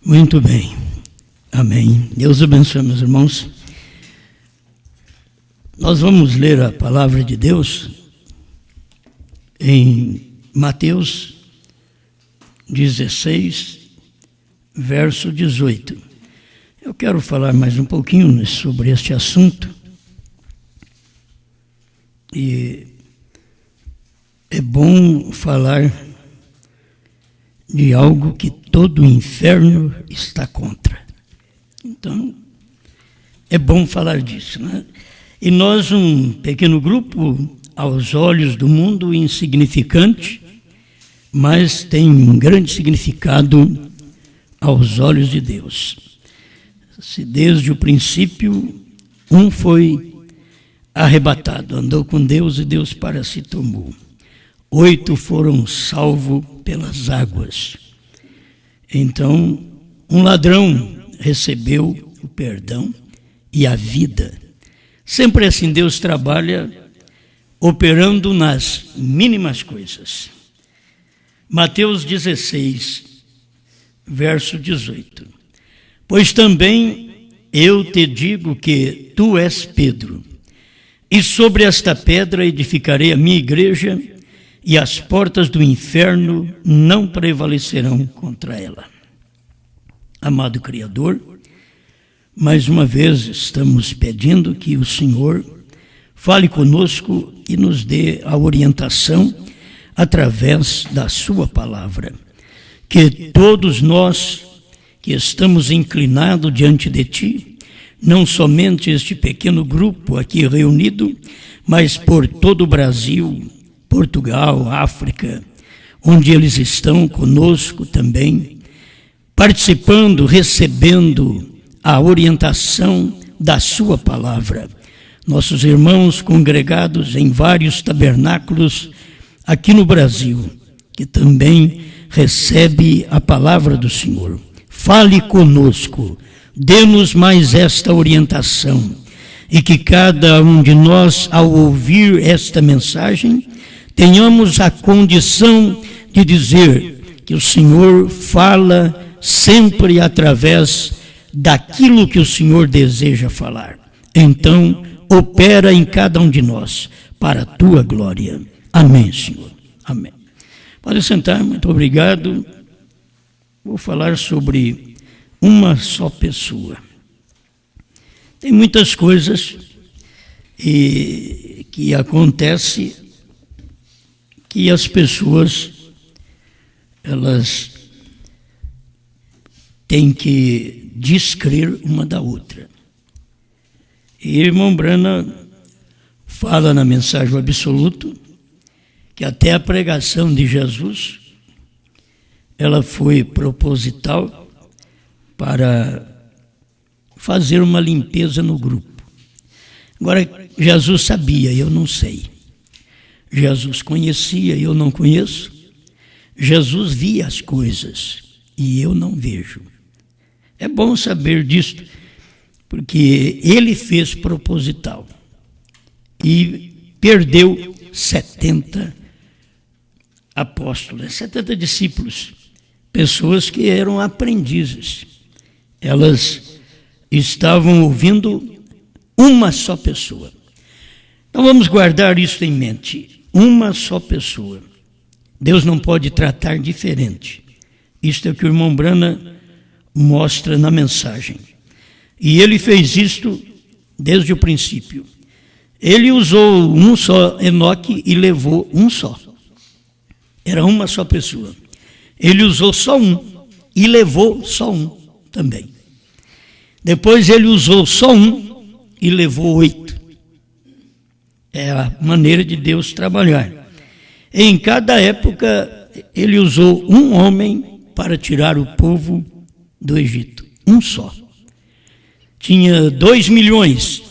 Muito bem. Amém. Deus abençoe, meus irmãos. Nós vamos ler a palavra de Deus em Mateus 16, verso 18. Eu quero falar mais um pouquinho sobre este assunto. E é bom falar de algo que todo o inferno está contra. Então, é bom falar disso, né? E nós, um pequeno grupo, aos olhos do mundo, insignificante, mas tem um grande significado aos olhos de Deus. Se desde o princípio um foi arrebatado, andou com Deus e Deus para si tomou. 8 foram salvos pelas águas. Então, um ladrão recebeu o perdão e a vida. Sempre assim Deus trabalha operando nas mínimas coisas. Mateus 16, verso 18. Pois também eu te digo que tu és Pedro, e sobre esta pedra edificarei a minha igreja, e as portas do inferno não prevalecerão contra ela. Amado Criador, mais uma vez estamos pedindo que o Senhor fale conosco e nos dê a orientação através da sua palavra. Que todos nós que estamos inclinados diante de Ti, não somente este pequeno grupo aqui reunido, mas por todo o Brasil, Portugal, África, onde eles estão conosco também, participando, recebendo a orientação da sua palavra. Nossos irmãos congregados em vários tabernáculos aqui no Brasil, que também recebe a palavra do Senhor. Fale conosco, dê-nos mais esta orientação, e que cada um de nós, ao ouvir esta mensagem, tenhamos a condição de dizer que o Senhor fala sempre através daquilo que o Senhor deseja falar. Então, opera em cada um de nós, para a Tua glória. Amém, Senhor. Amém. Pode sentar, muito obrigado. Vou falar sobre uma só pessoa. Tem muitas coisas que acontecem que as pessoas, elas têm que descrer uma da outra. E irmão Branham fala na mensagem absoluta que até a pregação de Jesus, ela foi proposital para fazer uma limpeza no grupo. Agora, Jesus sabia, eu não sei. Jesus conhecia, eu não conheço. Jesus via as coisas e eu não vejo. É bom saber disso, porque ele fez proposital e perdeu 70 apóstolos, 70 discípulos, pessoas que eram aprendizes. Elas estavam ouvindo uma só pessoa. Então vamos guardar isso em mente. Uma só pessoa. Deus não pode tratar diferente. Isto é o que o irmão Branham mostra na mensagem. E ele fez isto desde o princípio. Ele usou um só Enoque e levou um só. Era uma só pessoa. Ele usou só um e levou só um também. Depois ele usou só um e levou 8. É a maneira de Deus trabalhar. Em cada época, ele usou um homem para tirar o povo do Egito. Um só. Tinha 2 milhões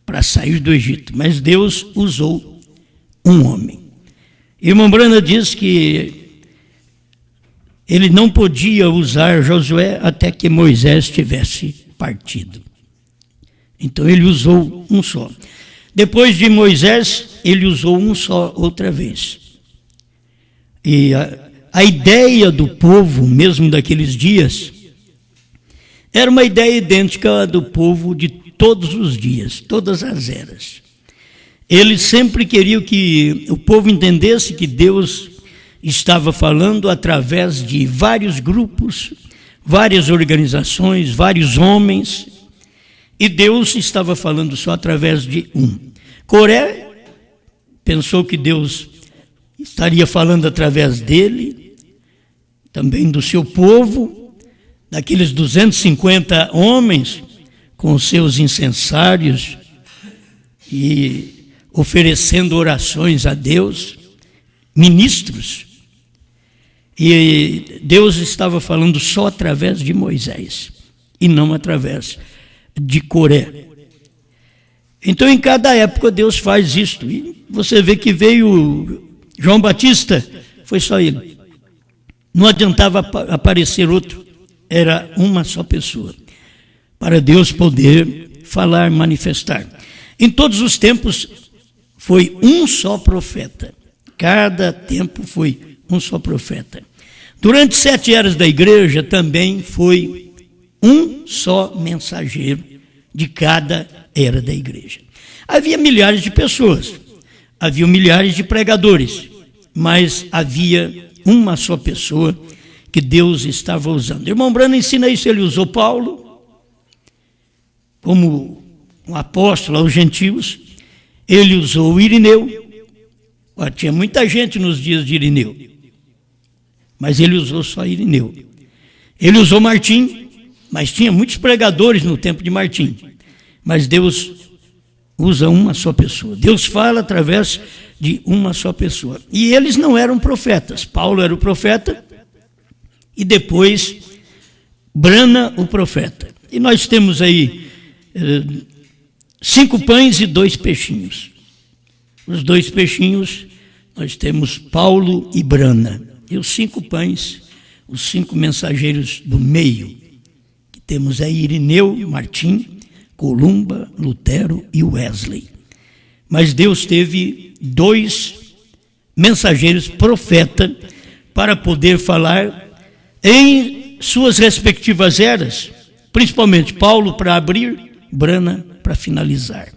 para sair do Egito, mas Deus usou um homem. Irmão Branham diz que ele não podia usar Josué até que Moisés tivesse partido. Então ele usou um só. Depois de Moisés, ele usou um só outra vez. E a ideia do povo, mesmo daqueles dias, era uma ideia idêntica à do povo de todos os dias, todas as eras. Eles sempre queriam que o povo entendesse que Deus estava falando através de vários grupos, várias organizações, vários homens, e Deus estava falando só através de um. Coré pensou que Deus estaria falando através dele, também do seu povo, daqueles 250 homens com os seus incensários e oferecendo orações a Deus, ministros. E Deus estava falando só através de Moisés e não através de Coré. Então, em cada época, Deus faz isto. E você vê que veio João Batista, foi só ele. Não adiantava aparecer outro, era uma só pessoa, para Deus poder falar, manifestar. Em todos os tempos, foi um só profeta. Cada tempo foi um só profeta. Durante 7 eras da igreja, também foi um só mensageiro de cada era da igreja. Havia milhares de pessoas, havia milhares de pregadores, mas havia uma só pessoa que Deus estava usando. Irmão Branham ensina isso, ele usou Paulo como um apóstolo aos gentios, ele usou Irineu. Tinha muita gente nos dias de Irineu, mas ele usou só Irineu. Ele usou Martim, mas tinha muitos pregadores no tempo de Martim, mas Deus usa uma só pessoa. Deus fala através de uma só pessoa. E eles não eram profetas. Paulo era o profeta e depois Branham o profeta. E nós temos aí 5 pães e 2 peixinhos. Os 2 peixinhos, nós temos Paulo e Branham. E os 5 pães, os 5 mensageiros do meio, que temos aí Irineu, Martim, Columba, Lutero e Wesley. Mas Deus teve 2 mensageiros profeta para poder falar em suas respectivas eras, principalmente Paulo para abrir, Branham para finalizar.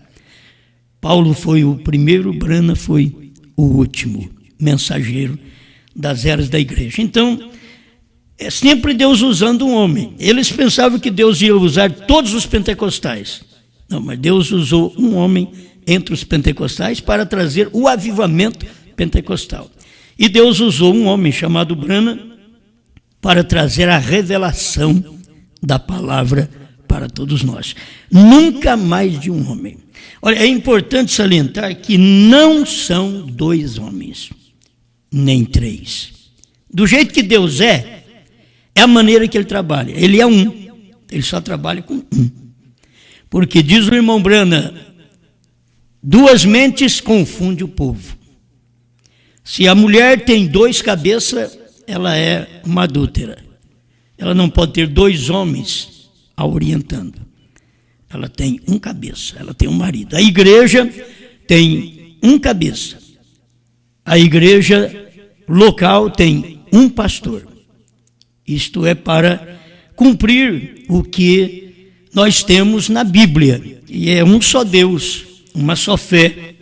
Paulo foi o primeiro, Branham foi o último mensageiro das eras da igreja. Então, é sempre Deus usando um homem. Eles pensavam que Deus ia usar todos os pentecostais. Não, mas Deus usou um homem entre os pentecostais para trazer o avivamento pentecostal. E Deus usou um homem chamado Branham para trazer a revelação da palavra para todos nós. Nunca mais de um homem. Olha, é importante salientar que não são 2 homens, nem 3. Do jeito que Deus é a maneira que ele trabalha. Ele é um, ele só trabalha com um. Porque diz o irmão Branham, 2 mentes confundem o povo. Se a mulher tem 2 cabeças, ela é uma adúltera. Ela não pode ter 2 homens a orientando. Ela tem um cabeça, ela tem um marido. A igreja tem um cabeça. A igreja local tem um pastor. Isto é para cumprir o que nós temos na Bíblia. E é um só Deus, uma só fé,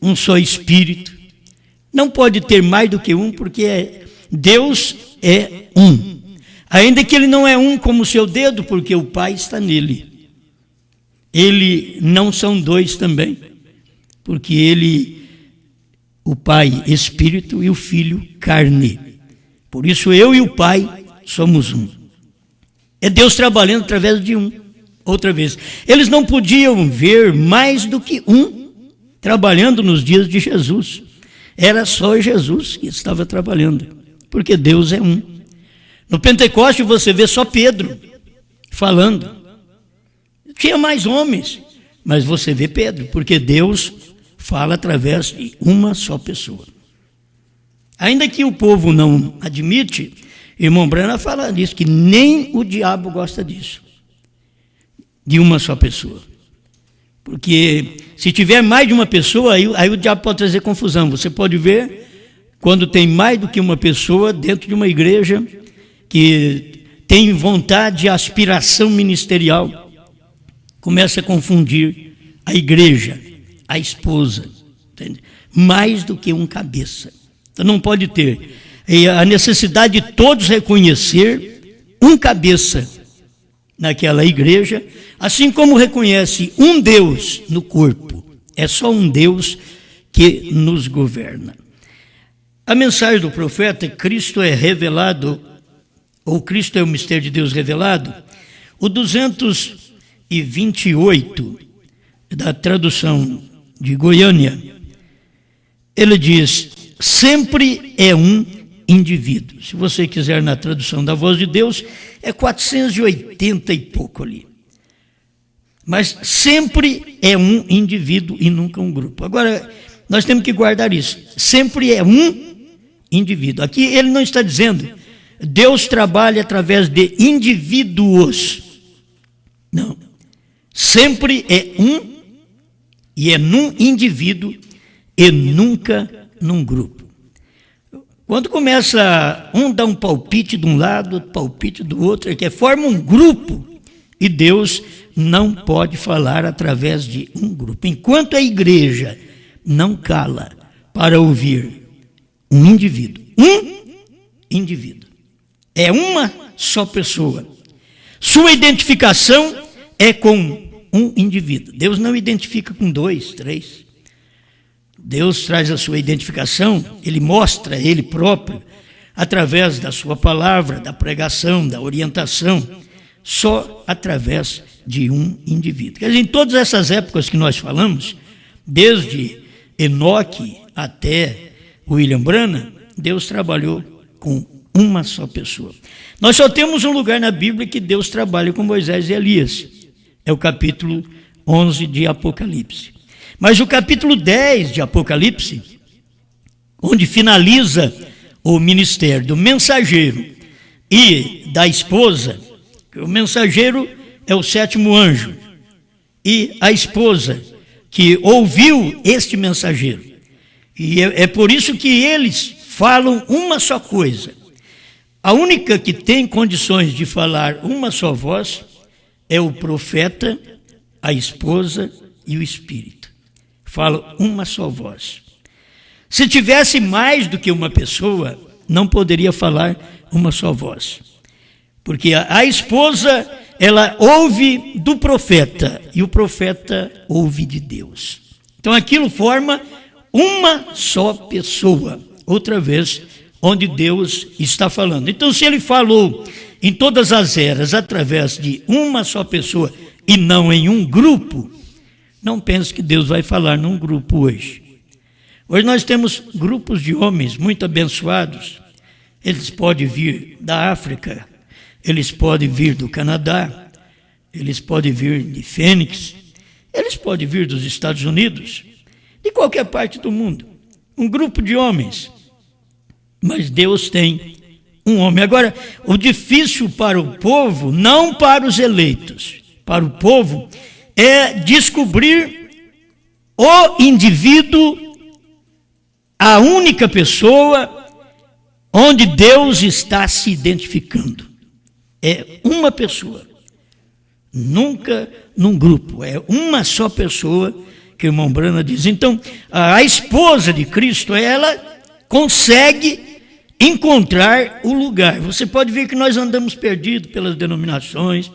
um só Espírito. Não pode ter mais do que um, porque Deus é um. Ainda que ele não é um como o seu dedo, porque o Pai está nele. Ele não são 2 também, porque ele, o Pai, Espírito, e o Filho, carne. Por isso eu e o Pai somos um. É Deus trabalhando através de um. Outra vez, eles não podiam ver mais do que um trabalhando nos dias de Jesus. Era só Jesus que estava trabalhando, porque Deus é um. No Pentecoste você vê só Pedro falando. Tinha mais homens, mas você vê Pedro, porque Deus fala através de uma só pessoa. Ainda que o povo não admite, irmão Branham fala disso, que nem o diabo gosta disso, de uma só pessoa. Porque se tiver mais de uma pessoa, aí o diabo pode trazer confusão. Você pode ver, quando tem mais do que uma pessoa dentro de uma igreja, que tem vontade e aspiração ministerial, começa a confundir a igreja, a esposa, entende? Mais do que um cabeça. Então não pode ter. E a necessidade de todos reconhecer um cabeça naquela igreja, assim como reconhece um Deus no corpo. É só um Deus que nos governa. A mensagem do profeta, Cristo é revelado, ou Cristo é o mistério de Deus revelado, o 228 da tradução de Goiânia, ele diz, sempre é um indivíduo. Se você quiser na tradução da Voz de Deus, é 480 e pouco ali. Mas sempre é um indivíduo e nunca um grupo. Agora, nós temos que guardar isso. Sempre é um indivíduo. Aqui ele não está dizendo, Deus trabalha através de indivíduos. Não. Sempre é um, e é num indivíduo e nunca num grupo. Quando começa um dar um palpite de um lado, outro palpite do outro, é que forma um grupo, e Deus não pode falar através de um grupo. Enquanto a igreja não cala para ouvir um indivíduo, é uma só pessoa. Sua identificação é com um indivíduo. Deus não identifica com 2, 3. Deus traz a sua identificação, Ele mostra Ele próprio, através da sua palavra, da pregação, da orientação, só através de um indivíduo. Quer dizer, em todas essas épocas que nós falamos, desde Enoque até William Branham, Deus trabalhou com uma só pessoa. Nós só temos um lugar na Bíblia que Deus trabalha com Moisés e Elias. É o capítulo 11 de Apocalipse. Mas o capítulo 10 de Apocalipse, onde finaliza o ministério do mensageiro e da esposa, o mensageiro é o 7º anjo, e a esposa que ouviu este mensageiro. E é por isso que eles falam uma só coisa. A única que tem condições de falar uma só voz é o profeta, a esposa e o espírito. Falam uma só voz. Se tivesse mais do que uma pessoa, não poderia falar uma só voz. Porque a esposa, ela ouve do profeta e o profeta ouve de Deus. Então aquilo forma uma só pessoa. Outra vez, onde Deus está falando. Então, se ele falou em todas as eras através de uma só pessoa e não em um grupo, não pense que Deus vai falar num grupo hoje. Hoje nós temos grupos de homens muito abençoados. Eles podem vir da África, eles podem vir do Canadá, eles podem vir de Fênix, eles podem vir dos Estados Unidos, de qualquer parte do mundo. Um grupo de homens. Mas Deus tem um homem. Agora, o difícil para o povo, não para os eleitos, para o povo, é descobrir o indivíduo, a única pessoa onde Deus está se identificando. É uma pessoa, nunca num grupo, é uma só pessoa que o irmão Branham diz. Então, a esposa de Cristo, ela consegue encontrar o lugar. Você pode ver que nós andamos perdidos pelas denominações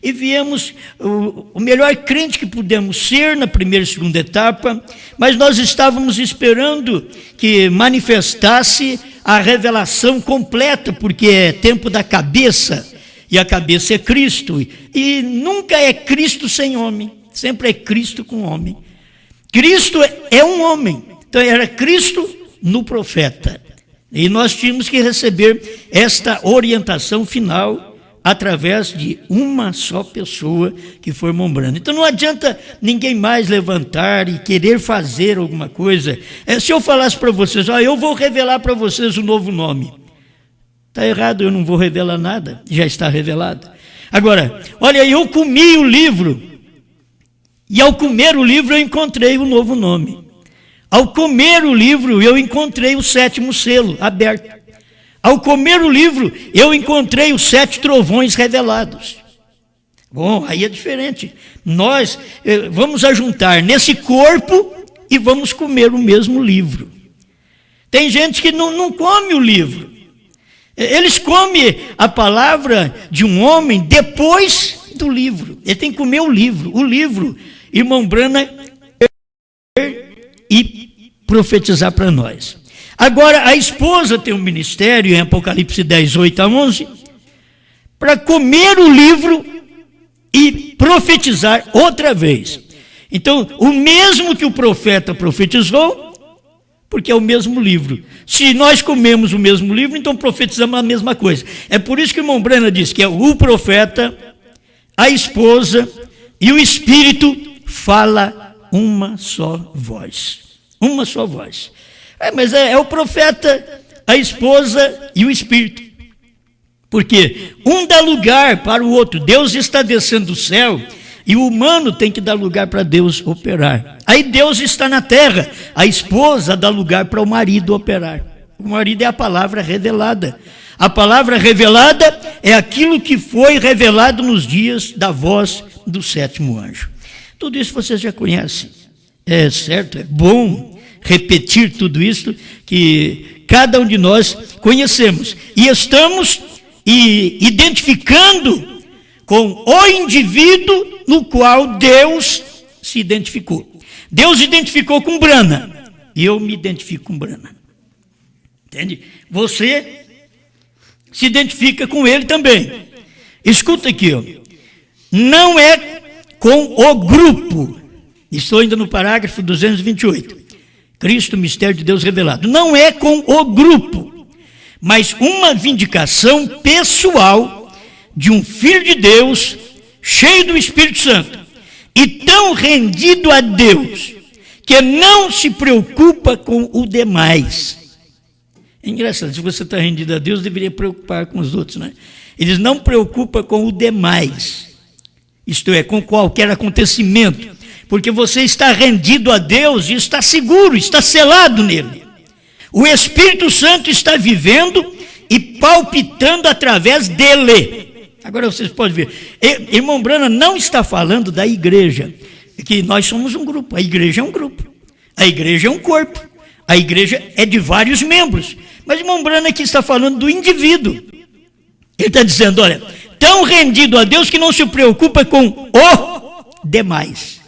e viemos o melhor crente que pudemos ser na primeira e segunda etapa, mas nós estávamos esperando que manifestasse a revelação completa, porque é tempo da cabeça, e a cabeça é Cristo, e nunca é Cristo sem homem, sempre é Cristo com homem. Cristo é um homem, então era Cristo no profeta. E nós tínhamos que receber esta orientação final através de uma só pessoa que foi irmão Branham. Então não adianta ninguém mais levantar e querer fazer alguma coisa. Se eu falasse para vocês, eu vou revelar para vocês o novo nome. Está errado, eu não vou revelar nada, já está revelado. Agora, olha, eu comi o livro, e ao comer o livro eu encontrei o novo nome. Ao comer o livro, eu encontrei o 7º selo aberto. Ao comer o livro, eu encontrei os 7 trovões revelados. Bom, aí é diferente. Nós vamos ajuntar nesse corpo e vamos comer o mesmo livro. Tem gente que não come o livro. Eles comem a palavra de um homem depois do livro. Ele tem que comer o livro. O livro, irmão Brana, e profetizar para nós. Agora, a esposa tem um ministério, em Apocalipse 10, 8 a 11, para comer o livro e profetizar outra vez. Então, o mesmo que o profeta profetizou, porque é o mesmo livro. Se nós comemos o mesmo livro, então profetizamos a mesma coisa. É por isso que o irmão Brana diz que é o profeta, a esposa e o Espírito fala uma só voz. Uma só voz. Mas é o profeta, a esposa e o Espírito. Porque um dá lugar para o outro. Deus está descendo do céu e o humano tem que dar lugar para Deus operar. Aí Deus está na terra, a esposa dá lugar para o marido operar. O marido é a palavra revelada. A palavra revelada é aquilo que foi revelado nos dias da voz do 7º anjo. Tudo isso vocês já conhecem. É certo, é bom repetir tudo isso que cada um de nós conhecemos. E estamos identificando com o indivíduo no qual Deus se identificou. Deus identificou com Brana, e eu me identifico com Brana. Entende? Você se identifica com ele também. Escuta aqui, ó. Não é com o grupo. Estou ainda no parágrafo 228. Cristo, mistério de Deus revelado. Não é com o grupo, mas uma vindicação pessoal de um filho de Deus, cheio do Espírito Santo, e tão rendido a Deus, que não se preocupa com o demais. É engraçado, se você está rendido a Deus, deveria preocupar com os outros, né? Eles não preocupam com o demais, isto é, com qualquer acontecimento, porque você está rendido a Deus e está seguro, está selado nele. O Espírito Santo está vivendo e palpitando através dele. Agora vocês podem ver, irmão Brana não está falando da igreja, que nós somos um grupo, a igreja é um grupo, a igreja é um corpo, a igreja é de vários membros, mas irmão Brana aqui está falando do indivíduo. Ele está dizendo, olha, tão rendido a Deus que não se preocupa com o demais,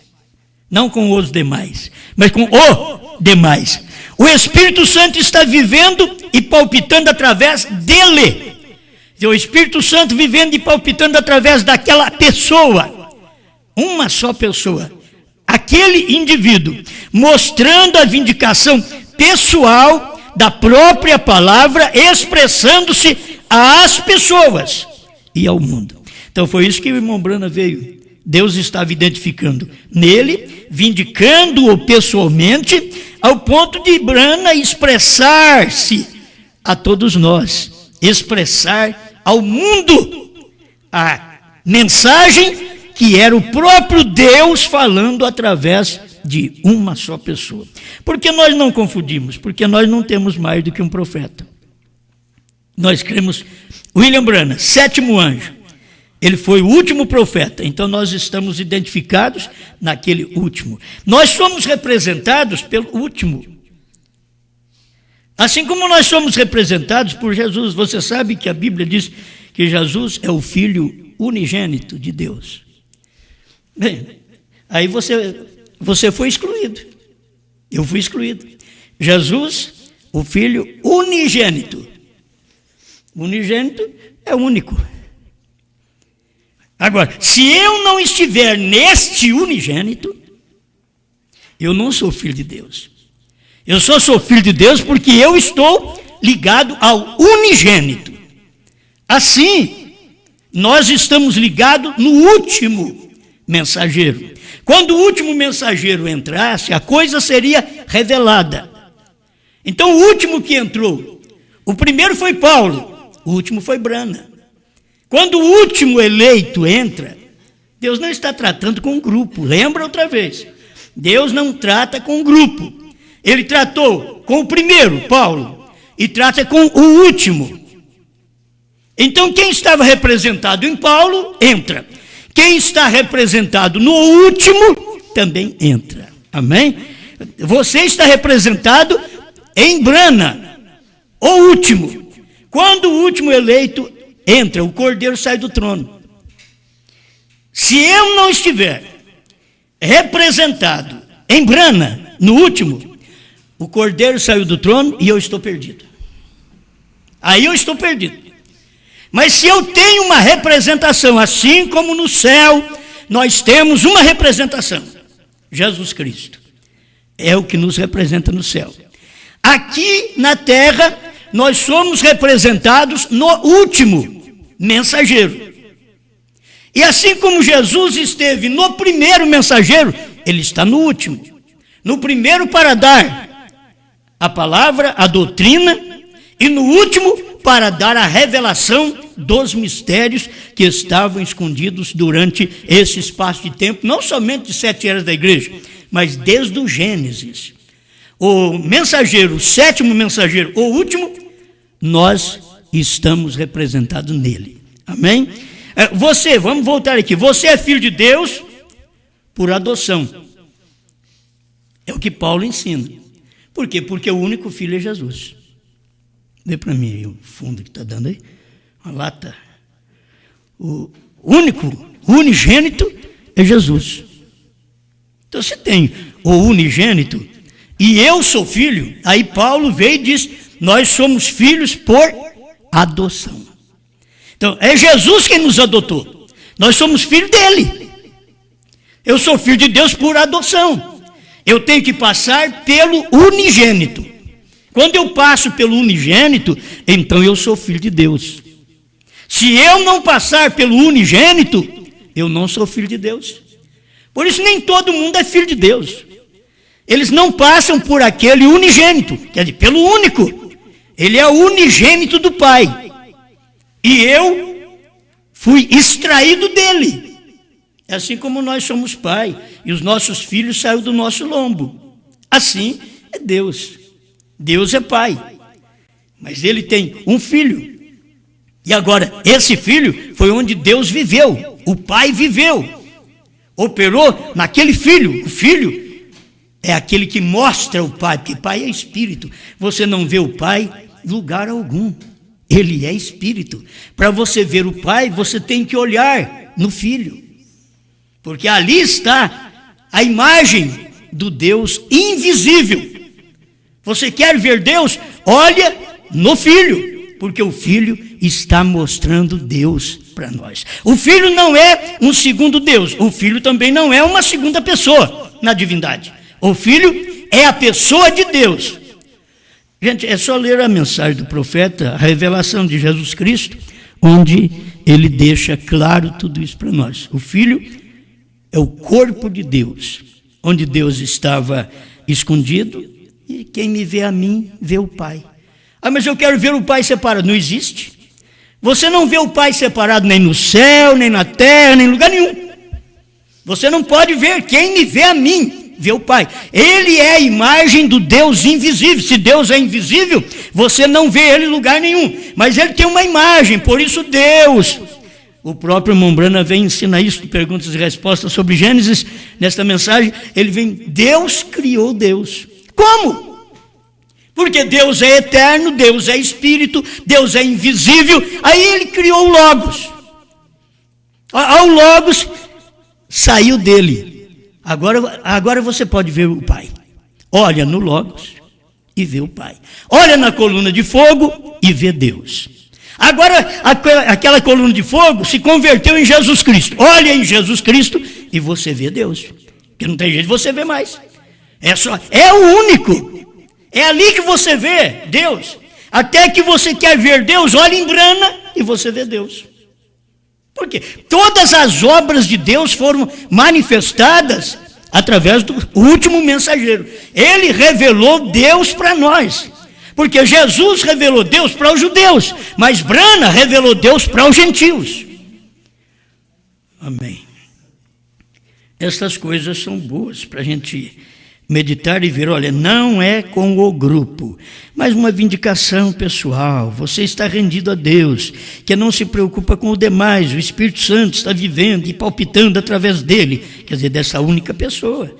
não com os demais, mas com o demais. O Espírito Santo está vivendo e palpitando através dele. O Espírito Santo vivendo e palpitando através daquela pessoa, uma só pessoa, aquele indivíduo, mostrando a vindicação pessoal da própria palavra, expressando-se às pessoas e ao mundo. Então foi isso que o irmão Brana veio. Deus estava identificando nele, vindicando-o pessoalmente, ao ponto de Brana expressar-se a todos nós, expressar ao mundo a mensagem que era o próprio Deus falando através de uma só pessoa. Por que nós não confundimos? Porque nós não temos mais do que um profeta. Nós cremos, William Brana, 7º anjo, ele foi o último profeta, então nós estamos identificados naquele último. Nós somos representados pelo último. Assim como nós somos representados por Jesus. Você sabe que a Bíblia diz que Jesus é o Filho unigênito de Deus. Bem, aí você foi excluído. Eu fui excluído. Jesus, o Filho unigênito. Unigênito é único. Agora, se eu não estiver neste unigênito, eu não sou filho de Deus. Eu só sou filho de Deus porque eu estou ligado ao unigênito. Assim, nós estamos ligados no último mensageiro. Quando o último mensageiro entrasse, a coisa seria revelada. Então, o último que entrou, o primeiro foi Paulo, o último foi Brana. Quando o último eleito entra, Deus não está tratando com um grupo. Lembra outra vez? Deus não trata com um grupo. Ele tratou com o primeiro, Paulo, e trata com o último, Então, quem estava representado em Paulo, entra. Quem está representado no último, também entra. Amém? Você está representado em Brana, o último. Quando o último eleito entra, o cordeiro sai do trono. Se eu não estiver representado em Brana, no último, o cordeiro saiu do trono e eu estou perdido. Aí eu estou perdido. Mas se eu tenho uma representação, assim como no céu, nós temos uma representação, Jesus Cristo. É o que nos representa no céu. Aqui na terra, nós somos representados no último mensageiro. E assim como Jesus esteve no primeiro mensageiro, ele está no último. No primeiro para dar a palavra, a doutrina, e no último para dar a revelação dos mistérios que estavam escondidos durante esse espaço de tempo, não somente de 7 eras da igreja, mas desde o Gênesis. O mensageiro, o sétimo mensageiro, o último, nós estamos representados nele. Amém? Você, vamos voltar aqui, você é filho de Deus por adoção. É o que Paulo ensina. Por quê? Porque o único filho é Jesus. Vê para mim aí o fundo que está dando aí. Uma lata. O unigênito é Jesus. Então você tem o unigênito e eu sou filho. Aí Paulo veio e diz, nós somos filhos por adoção. Então é Jesus quem nos adotou. Nós somos filhos dele. Eu sou filho de Deus por adoção. Eu tenho que passar pelo unigênito. Quando eu passo pelo unigênito, então eu sou filho de Deus. Se eu não passar pelo unigênito, eu não sou filho de Deus. Por isso nem todo mundo é filho de Deus. Eles não passam por aquele unigênito, quer dizer, pelo único. Ele é o unigênito do Pai. E eu fui extraído dele. É assim como nós somos pai, e os nossos filhos saíram do nosso lombo. Assim é Deus. Deus é pai, mas ele tem um filho. E agora, esse filho foi onde Deus viveu, o pai viveu, operou naquele filho. O filho é aquele que mostra o pai, porque pai é espírito. Você não vê o pai em lugar algum, ele é espírito. Para você ver o pai, você tem que olhar no filho, porque ali está a imagem do Deus invisível. Você quer ver Deus? Olha no Filho, porque o Filho está mostrando Deus para nós. O Filho não é um segundo Deus, o Filho também não é uma segunda pessoa na divindade. O Filho é a pessoa de Deus. Gente, é só ler a mensagem do profeta, a revelação de Jesus Cristo, onde ele deixa claro tudo isso para nós. O Filho é o corpo de Deus, onde Deus estava escondido. E quem me vê a mim, vê o Pai. Ah, mas eu quero ver o Pai separado. Não existe. Você não vê o Pai separado nem no céu, nem na terra, nem em lugar nenhum. Você não pode ver. Quem me vê a mim, vê o Pai. Ele é a imagem do Deus invisível. Se Deus é invisível, você não vê ele em lugar nenhum. Mas ele tem uma imagem, por isso Deus. O próprio irmão Brana vem ensinar isso, perguntas e respostas sobre Gênesis. Nesta mensagem, ele vem, Deus criou Deus. Como? Porque Deus é eterno, Deus é espírito, Deus é invisível. Aí ele criou o Logos. Ao Logos saiu dele. Agora você pode ver o Pai. Olha no Logos e vê o Pai. Olha na coluna de fogo e vê Deus. Agora aquela coluna de fogo se converteu em Jesus Cristo. Olha em Jesus Cristo e você vê Deus. Porque não tem jeito de você ver mais. É o único. É ali que você vê Deus. Até que você quer ver Deus, olha em Brana e você vê Deus. Por quê? Todas as obras de Deus foram manifestadas através do último mensageiro. Ele revelou Deus para nós. Porque Jesus revelou Deus para os judeus, mas Brana revelou Deus para os gentios. Amém. Estas coisas são boas para a gente meditar e ver, olha, não é com o grupo, mas uma vindicação pessoal. Você está rendido a Deus, que não se preocupa com o demais. O Espírito Santo está vivendo e palpitando através dele, quer dizer, dessa única pessoa,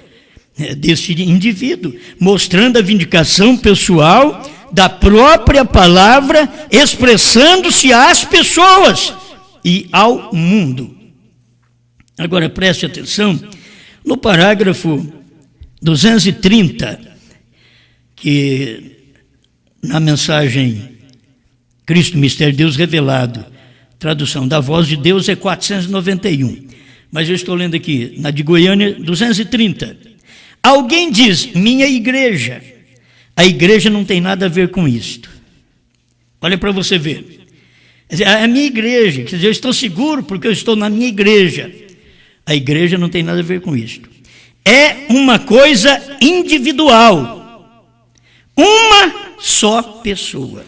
desse indivíduo, mostrando a vindicação pessoal da própria palavra, expressando-se às pessoas e ao mundo. Agora preste atenção, no parágrafo 230, que na mensagem Cristo, Mistério de Deus Revelado, tradução da Voz de Deus é 491, mas eu estou lendo aqui, na de Goiânia, 230. Alguém diz, minha igreja. A igreja não tem nada a ver com isto. Olha para você ver. A minha igreja, quer dizer, eu estou seguro porque eu estou na minha igreja. A igreja não tem nada a ver com isto. É uma coisa individual. Uma só pessoa.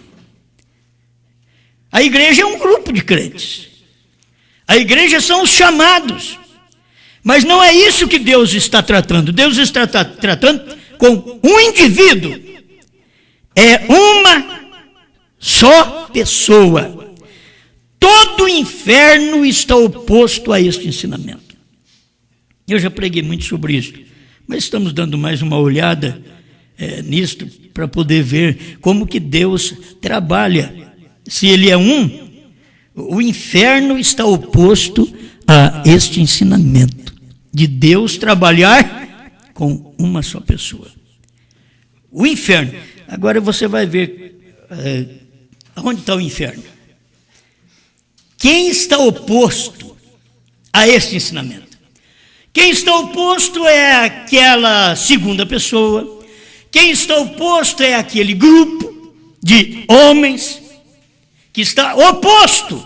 A igreja é um grupo de crentes. A igreja são os chamados. Mas não é isso que Deus está tratando. Deus está tratando com um indivíduo. É uma só pessoa. Todo o inferno está oposto a este ensinamento. Eu já preguei muito sobre isso, mas estamos dando mais uma olhada nisto para poder ver como que Deus trabalha. Se ele é um, o inferno está oposto a este ensinamento de Deus trabalhar com uma só pessoa. O inferno. Agora você vai ver onde está o inferno. Quem está oposto a este ensinamento? Quem está oposto é aquela segunda pessoa. Quem está oposto é aquele grupo de homens que está oposto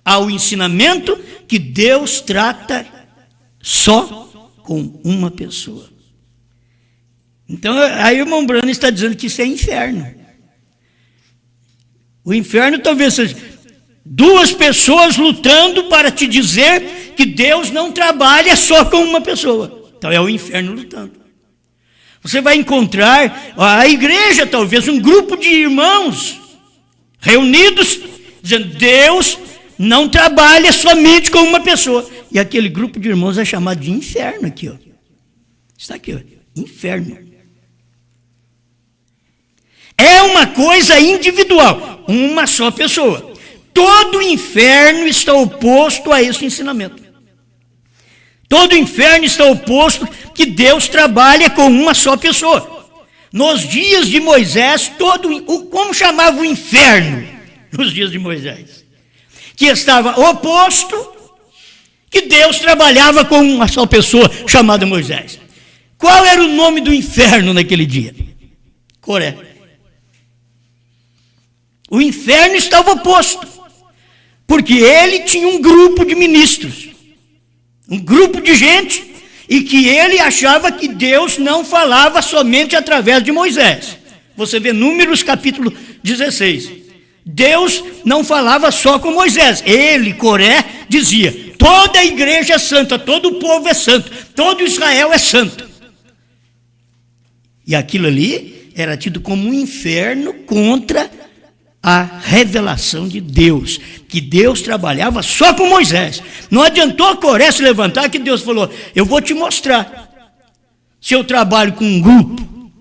ao ensinamento que Deus trata só com uma pessoa. Então, aí o irmão Branham está dizendo que isso é inferno. O inferno talvez seja duas pessoas lutando para te dizer que Deus não trabalha só com uma pessoa. Então é o inferno lutando. Você vai encontrar a igreja, talvez um grupo de irmãos reunidos, dizendo Deus não trabalha somente com uma pessoa. E aquele grupo de irmãos é chamado de inferno aqui, ó. Está aqui, ó, inferno. É uma coisa individual, uma só pessoa. Todo o inferno está oposto a esse ensinamento. Todo o inferno está oposto que Deus trabalha com uma só pessoa. Nos dias de Moisés, como chamava o inferno nos dias de Moisés? Que estava oposto que Deus trabalhava com uma só pessoa chamada Moisés. Qual era o nome do inferno naquele dia? Coré. O inferno estava oposto, porque ele tinha um grupo de ministros, um grupo de gente, e que ele achava que Deus não falava somente através de Moisés. Você vê Números capítulo 16. Deus não falava só com Moisés. Ele, Coré, dizia, toda a igreja é santa, todo o povo é santo, todo Israel é santo. E aquilo ali era tido como um inferno contra a revelação de Deus, que Deus trabalhava só com Moisés. Não adiantou Coré se levantar que Deus falou, eu vou te mostrar se eu trabalho com um grupo.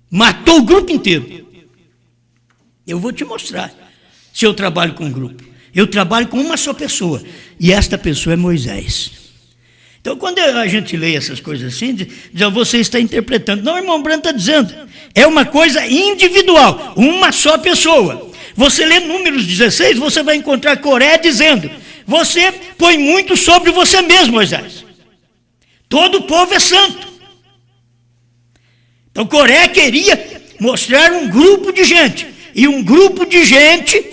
Matou o grupo inteiro. Eu vou te mostrar se eu trabalho com um grupo. Eu trabalho com uma só pessoa, e esta pessoa é Moisés. Então, quando a gente lê essas coisas assim, já você está interpretando. Não, o irmão Branham está dizendo, é uma coisa individual, uma só pessoa. Você lê Números 16, você vai encontrar Coré dizendo, você põe muito sobre você mesmo, Moisés. Todo o povo é santo. Então, Coré queria mostrar um grupo de gente, e um grupo de gente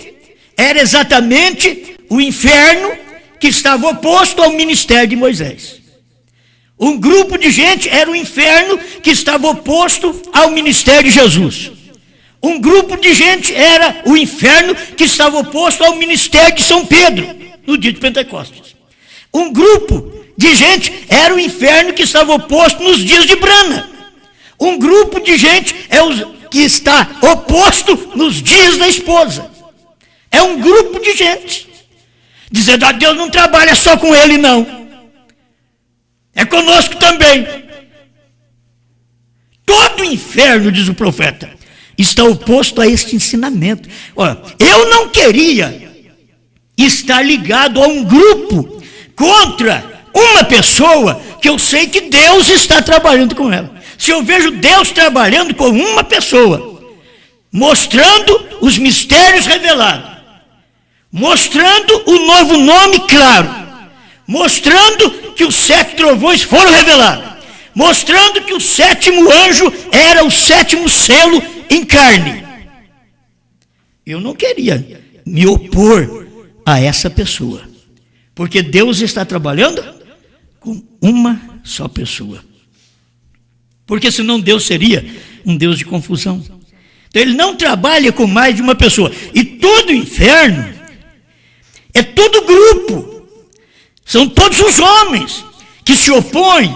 era exatamente o inferno que estava oposto ao ministério de Moisés. Um grupo de gente era o inferno que estava oposto ao ministério de Jesus. Um grupo de gente era o inferno que estava oposto ao ministério de São Pedro, no dia de Pentecostes. Um grupo de gente era o inferno que estava oposto nos dias de Brana, Um grupo de gente que está oposto nos dias da esposa. É um grupo de gente. Dizendo, Deus não trabalha só com ele, não. É conosco também. Todo o inferno, diz o profeta, está oposto a este ensinamento. Olha, eu não queria estar ligado a um grupo contra uma pessoa que eu sei que Deus está trabalhando com ela. Se eu vejo Deus trabalhando com uma pessoa, mostrando os mistérios revelados, mostrando o novo nome claro, mostrando que os 7 trovões foram revelados, mostrando que o 7º anjo era o 7º selo em carne. Eu não queria me opor a essa pessoa, porque Deus está trabalhando com uma só pessoa. Porque senão Deus seria um Deus de confusão. Então ele não trabalha com mais de uma pessoa. E todo o inferno é todo grupo. São todos os homens que se opõem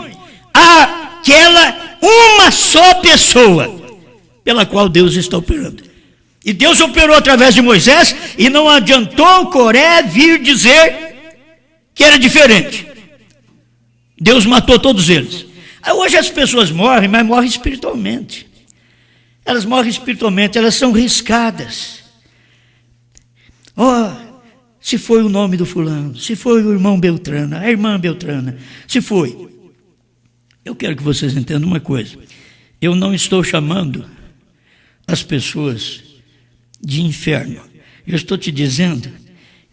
àquela uma só pessoa pela qual Deus está operando. E Deus operou através de Moisés e não adiantou Coré vir dizer que era diferente. Deus matou todos eles. Hoje as pessoas morrem, mas morrem espiritualmente. Elas morrem espiritualmente, elas são riscadas. Se foi o nome do fulano, se foi o irmão Beltrana, a irmã Beltrana, se foi. Eu quero que vocês entendam uma coisa. Eu não estou chamando as pessoas de inferno. Eu estou te dizendo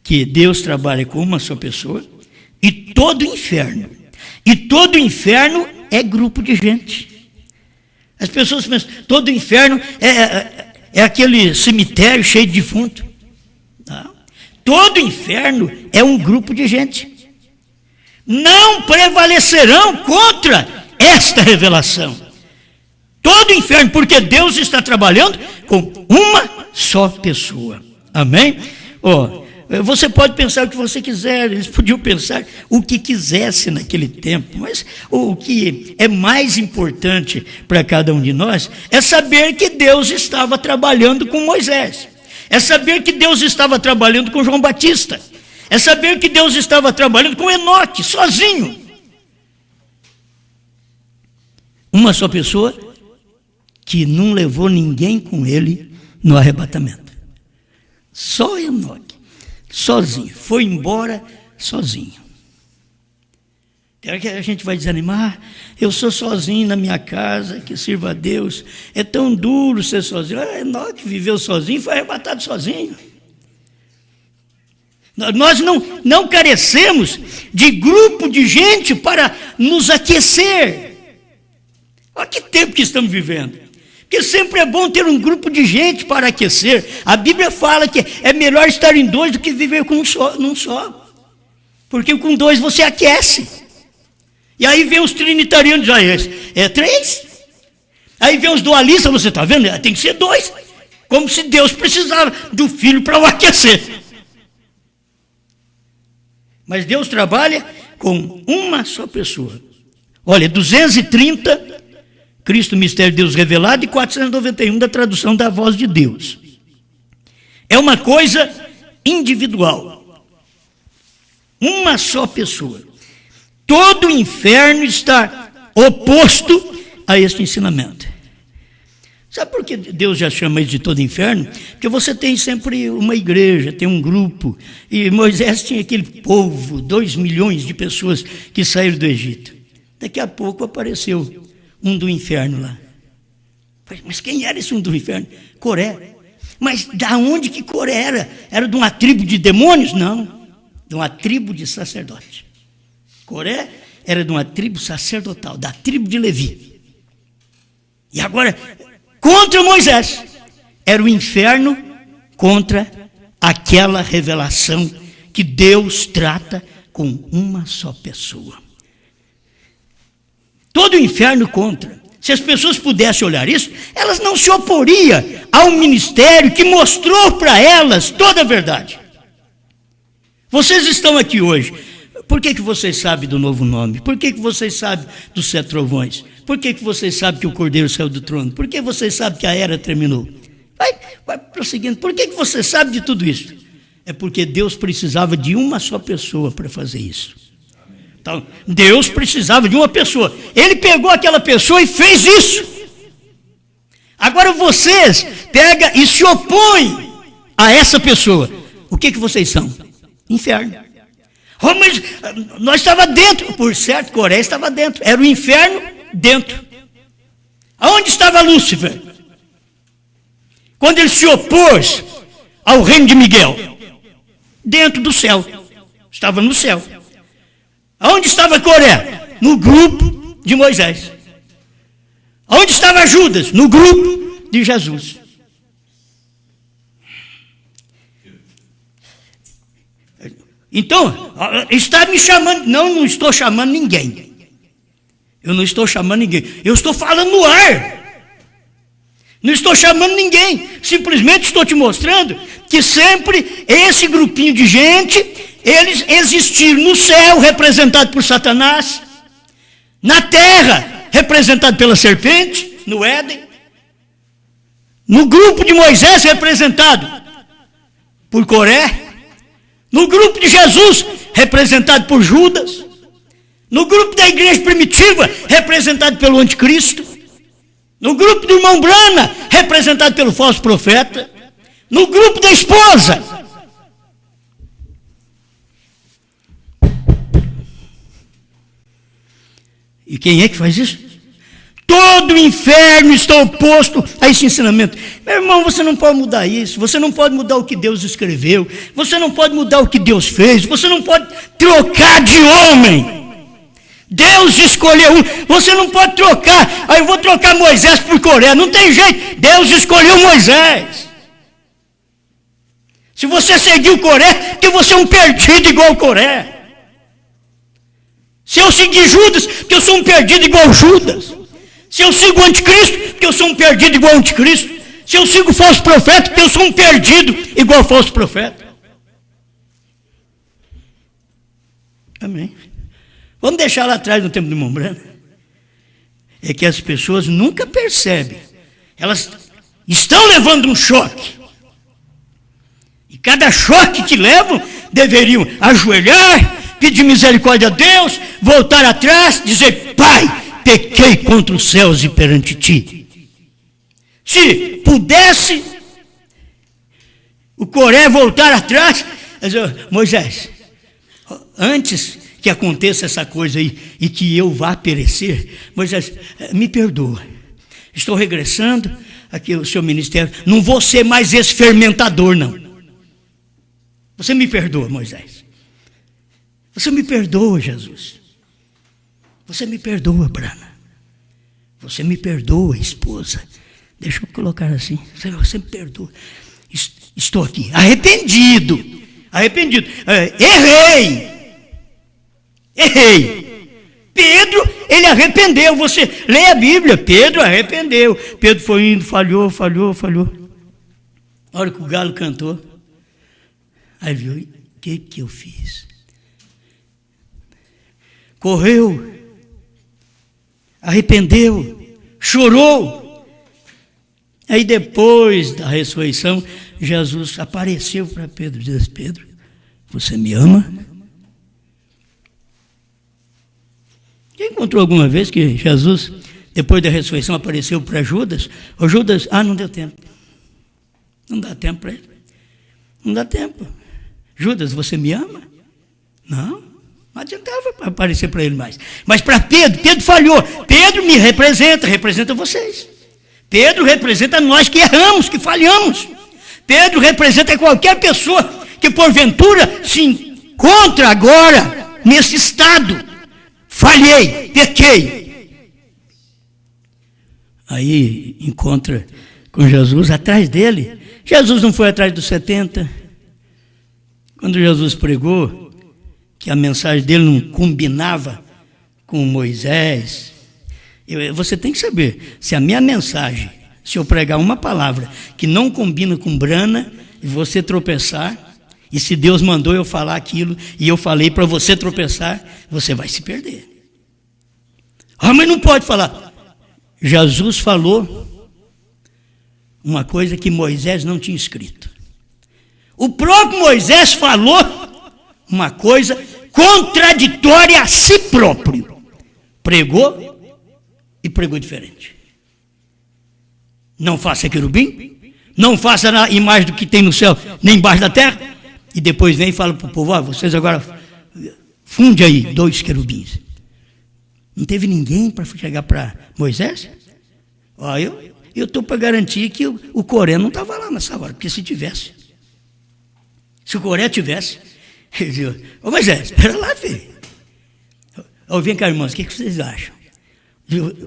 que Deus trabalha com uma só pessoa e todo inferno é grupo de gente. As pessoas pensam, todo inferno é aquele cemitério cheio de defunto. Não. Todo inferno é um grupo de gente. Não prevalecerão contra esta revelação. Todo inferno, porque Deus está trabalhando com uma só pessoa. Amém? Você pode pensar o que você quiser, eles podiam pensar o que quisesse naquele tempo, mas o que é mais importante para cada um de nós é saber que Deus estava trabalhando com Moisés, é saber que Deus estava trabalhando com João Batista, é saber que Deus estava trabalhando com Enoque, sozinho. Uma só pessoa que não levou ninguém com ele no arrebatamento. Só Enoque. Sozinho, foi embora sozinho. Tem que a gente vai desanimar, eu sou sozinho na minha casa, que sirva a Deus, é tão duro ser sozinho. Enoque viveu sozinho, foi arrebatado sozinho. Nós não carecemos de grupo de gente para nos aquecer. Olha que tempo que estamos vivendo. Porque sempre é bom ter um grupo de gente para aquecer. A Bíblia fala que é melhor estar em 2 do que viver num só. Porque com 2 você aquece. E aí vem os trinitarianos, já é 3. Aí vem os dualistas, você está vendo? Tem que ser 2. Como se Deus precisava do Filho para o aquecer. Mas Deus trabalha com uma só pessoa. Olha, 230... Cristo, mistério de Deus revelado, e 491 da tradução da Voz de Deus. É uma coisa individual. Uma só pessoa. Todo o inferno está oposto a este ensinamento. Sabe por que Deus já chama isso de todo inferno? Porque você tem sempre uma igreja, tem um grupo. E Moisés tinha aquele povo, 2 milhões de pessoas que saíram do Egito. Daqui a pouco apareceu um do inferno lá. Mas quem era esse um do inferno? Coré. Mas da onde que Coré era? Era de uma tribo de demônios? Não. De uma tribo de sacerdotes. Coré era de uma tribo sacerdotal, da tribo de Levi. E agora, contra Moisés, era o inferno contra aquela revelação que Deus trata com uma só pessoa. Todo o inferno contra. Se as pessoas pudessem olhar isso, elas não se oporiam ao ministério que mostrou para elas toda a verdade. Vocês estão aqui hoje Por que vocês sabem do novo nome? Por que vocês sabem dos 7 trovões? Por que vocês sabem que o Cordeiro saiu do trono? Por que vocês sabem que a era terminou? Vai prosseguindo. Por que você sabe de tudo isso? É porque Deus precisava de uma só pessoa para fazer isso. Então, Deus precisava de uma pessoa. Ele pegou aquela pessoa e fez isso. Agora vocês pegam e se opõem a essa pessoa. O que vocês são? Inferno. Oh, mas nós estávamos dentro. Por certo, Coré estava dentro. Era o inferno dentro. Aonde estava Lúcifer? Quando ele se opôs ao reino de Miguel? Dentro do céu. Estava no céu. Aonde estava Coré? No grupo de Moisés. Aonde estava Judas? No grupo de Jesus. Então, está me chamando. Não estou chamando ninguém. Eu não estou chamando ninguém. Eu estou falando no ar. Não estou chamando ninguém. Simplesmente estou te mostrando que sempre esse grupinho de gente, eles existiram no céu, representado por Satanás, na terra, representado pela serpente, no Éden, no grupo de Moisés, representado por Coré, no grupo de Jesus, representado por Judas, no grupo da igreja primitiva, representado pelo anticristo, no grupo do irmão Brana, representado pelo falso profeta, no grupo da esposa. E quem é que faz isso? Todo o inferno está oposto a esse ensinamento. Meu irmão, você não pode mudar isso. Você não pode mudar o que Deus escreveu. Você não pode mudar o que Deus fez. Você não pode trocar de homem. Deus escolheu um. Você não pode trocar. Aí eu vou trocar Moisés por Coré. Não tem jeito. Deus escolheu Moisés. Se você seguir o Coré, porque você é um perdido igual o Coré. Se eu seguir Judas, porque eu sou um perdido igual Judas. Se eu sigo o anticristo, porque eu sou um perdido igual o anticristo. Se eu sigo o falso profeta, porque eu sou um perdido igual o falso profeta. Amém. Vamos deixar lá atrás no tempo do irmão Brana. É que as pessoas nunca percebem. Elas estão levando um choque. E cada choque que levam, deveriam ajoelhar, pedir misericórdia a Deus, voltar atrás, dizer: Pai, pequei contra os céus e perante ti. Se pudesse o Coré voltar atrás, Moisés, antes que aconteça essa coisa aí e que eu vá perecer, Moisés, me perdoa, estou regressando aqui ao seu ministério, não vou ser mais esse fermentador, não. Você me perdoa, Moisés. Você me perdoa, Jesus. Você me perdoa, Brana. Você me perdoa, esposa. Deixa eu colocar assim. Você me perdoa. Estou aqui, arrependido. Arrependido. Errei. Pedro, ele arrependeu. Você lê a Bíblia. Pedro arrependeu. Pedro foi indo, falhou. A hora que o galo cantou, aí viu, o que eu fiz? Correu, arrependeu, chorou. Aí depois da ressurreição, Jesus apareceu para Pedro e disse: Pedro, você me ama? Quem encontrou alguma vez que Jesus, depois da ressurreição, apareceu para Judas? Ô Judas, não deu tempo. Não dá tempo para ele. Não dá tempo. Judas, você me ama? Não adiantava aparecer para ele mais. Mas para Pedro falhou. Pedro me representa vocês. Pedro representa nós que erramos, que falhamos. Pedro representa qualquer pessoa que porventura se encontra agora nesse estado. Falhei, pequei. Aí encontra com Jesus atrás dele. Jesus não foi atrás dos 70. Quando Jesus pregou que a mensagem dele não combinava com Moisés, você tem que saber, se a minha mensagem, se eu pregar uma palavra que não combina com Brana, e você tropeçar, E se Deus mandou eu falar aquilo, e eu falei para você tropeçar, você vai se perder. Ah, mas não pode falar. Jesus falou uma coisa que Moisés não tinha escrito. O próprio Moisés falou uma coisa contraditória a si próprio. Pregou e pregou diferente. Não faça querubim, não faça a imagem do que tem no céu, nem embaixo da terra. E depois vem e fala para o povo, vocês agora funde aí 2 querubins. Não teve ninguém para chegar para Moisés? Eu estou para garantir que o Coré não estava lá nessa hora, porque se tivesse. Se o Coré tivesse, ele dizia, Moisés, espera lá, filho. Vem cá, irmãos, o que vocês acham?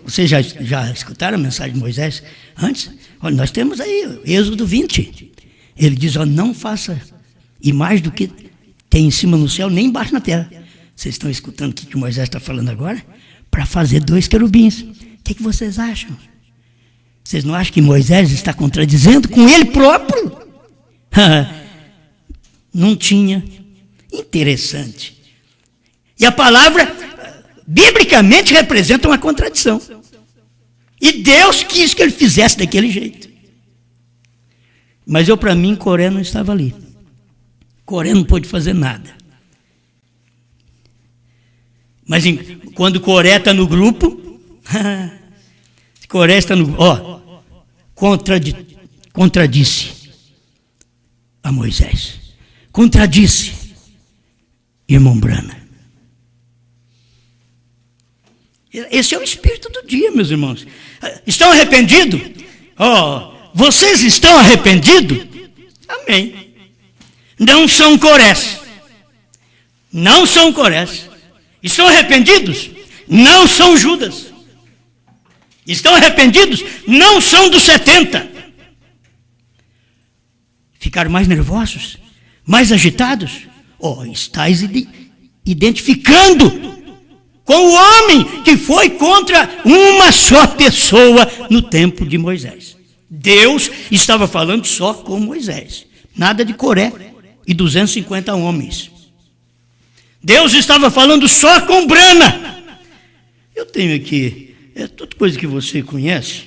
Vocês já escutaram a mensagem de Moisés antes? Olha, nós temos aí Êxodo 20. Ele diz, não faça imagem do que tem em cima no céu, nem embaixo na terra. Vocês estão escutando o que Moisés está falando agora? Para fazer 2 querubins. O que vocês acham? Vocês não acham que Moisés está contradizendo com ele próprio? Não tinha. Interessante. E a palavra, biblicamente, representa uma contradição. E Deus quis que ele fizesse daquele jeito. Mas para mim, Coré não estava ali. Coré não pôde fazer nada. Mas quando Coré está no grupo, Coré está no grupo, contradisse a Moisés. Contradisse irmão Brana. Esse é o espírito do dia, meus irmãos. Estão arrependidos? Vocês estão arrependidos? Amém. Não são Corés. Não são Corés. Estão arrependidos? Não são Judas. Estão arrependidos? Não são dos 70. Ficaram mais nervosos? Mais agitados? Estáis identificando com o homem que foi contra uma só pessoa no tempo de Moisés. Deus estava falando só com Moisés. Nada de Coré e 250 homens. Deus estava falando só com Brana. Eu tenho aqui, tudo coisa que você conhece.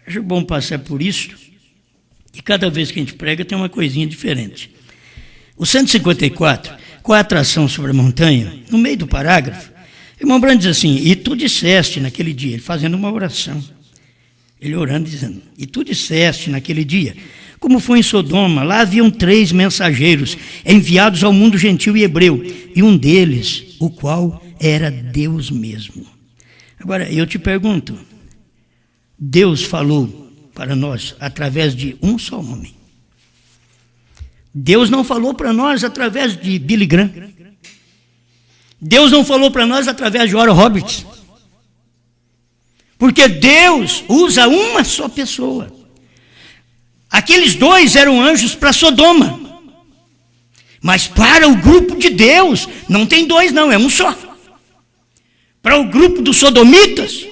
Acho bom passar por isso. E cada vez que a gente prega tem uma coisinha diferente. O 154, com a atração sobre a montanha, no meio do parágrafo, o irmão Brana diz assim, e tu disseste naquele dia, ele fazendo uma oração, ele orando dizendo, e tu disseste naquele dia, como foi em Sodoma, lá haviam 3 mensageiros enviados ao mundo gentil e hebreu, e um deles, o qual era Deus mesmo. Agora, eu te pergunto, Deus falou para nós através de um só homem. Deus não falou para nós através de Billy Graham. Deus não falou para nós através de Oral Roberts. Porque Deus usa uma só pessoa. Aqueles 2 eram anjos para Sodoma. Mas para o grupo de Deus, não tem 2 não, é um só. Para o grupo dos sodomitas,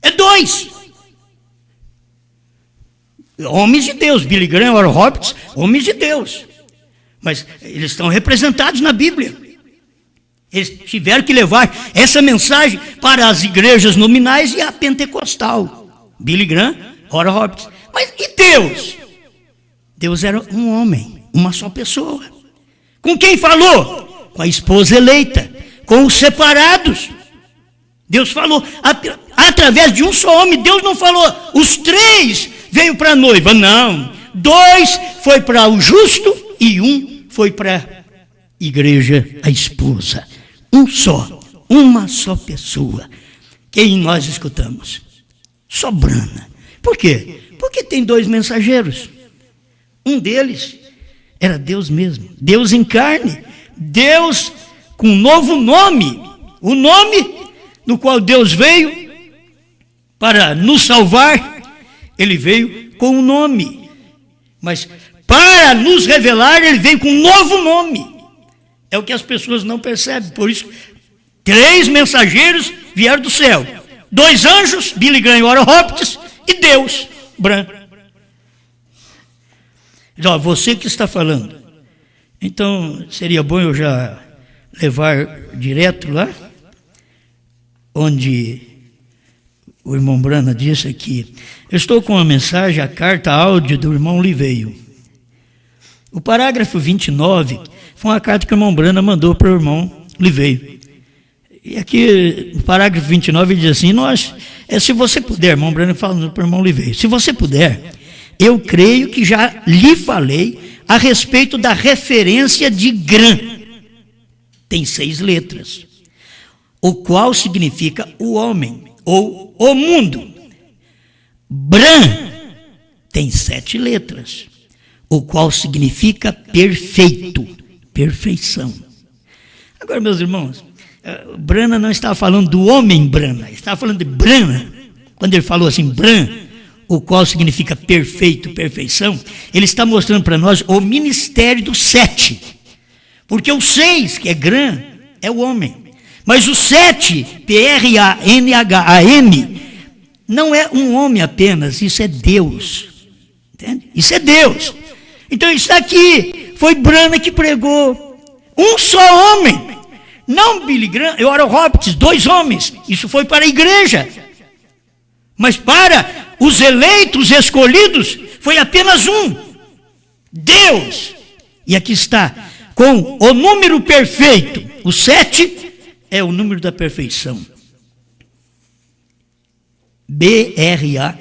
é 2. Homens de Deus, Billy Graham, Oral Roberts, homens de Deus. Mas eles estão representados na Bíblia. Eles tiveram que levar essa mensagem para as igrejas nominais e a pentecostal. Billy Graham, Oral Roberts. Mas e Deus? Deus era um homem, uma só pessoa. Com quem falou? Com a esposa eleita, com os separados. Deus falou através de um só homem. Deus não falou, os 3 veio para a noiva, não. 2 foi para o justo e 1 foi para a igreja, a esposa. Um só, uma só pessoa. Quem nós escutamos? Só Brana. Por quê? Porque tem 2 mensageiros. Um deles era Deus mesmo, Deus em carne, Deus com um novo nome, o nome no qual Deus veio para nos salvar. Ele veio com um nome, mas para nos revelar, ele veio com um novo nome. É o que as pessoas não percebem. Por isso, 3 mensageiros vieram do céu. 2 anjos, Billy Graham e Oral Roberts, e Deus, Brana. Então, você que está falando Então, seria bom eu já levar direto lá, onde o irmão Brana disse aqui. Eu estou com uma mensagem, a carta áudio do irmão Liveio. O parágrafo 29 foi uma carta que o irmão Brana mandou para o irmão Liveio. E aqui, no parágrafo 29, ele diz assim, se você puder, irmão Brana falando para o irmão Liveio, se você puder, eu creio que já lhe falei a respeito da referência de Grã. Tem 6 letras, o qual significa o homem, ou o mundo. Bran tem 7 letras, o qual significa perfeito, perfeição. Agora, meus irmãos, Brana não estava falando do homem Brana, estava falando de Brana. Quando ele falou assim, Bran, o qual significa perfeito, perfeição, ele está mostrando para nós o ministério do 7. Porque o 6, que é Grã, é o homem. Mas o 7, P-R-A-N-H-A-M, não é um homem apenas, isso é Deus. Entende? Isso é Deus. Então isso aqui foi Brana que pregou. Um só homem. Não Billy Graham e Oral Roberts, 2 homens. Isso foi para a igreja. Mas para os eleitos, escolhidos, foi apenas um. Deus. E aqui está, com o número perfeito. O 7 é o número da perfeição. B-R-A-N-H-A-M.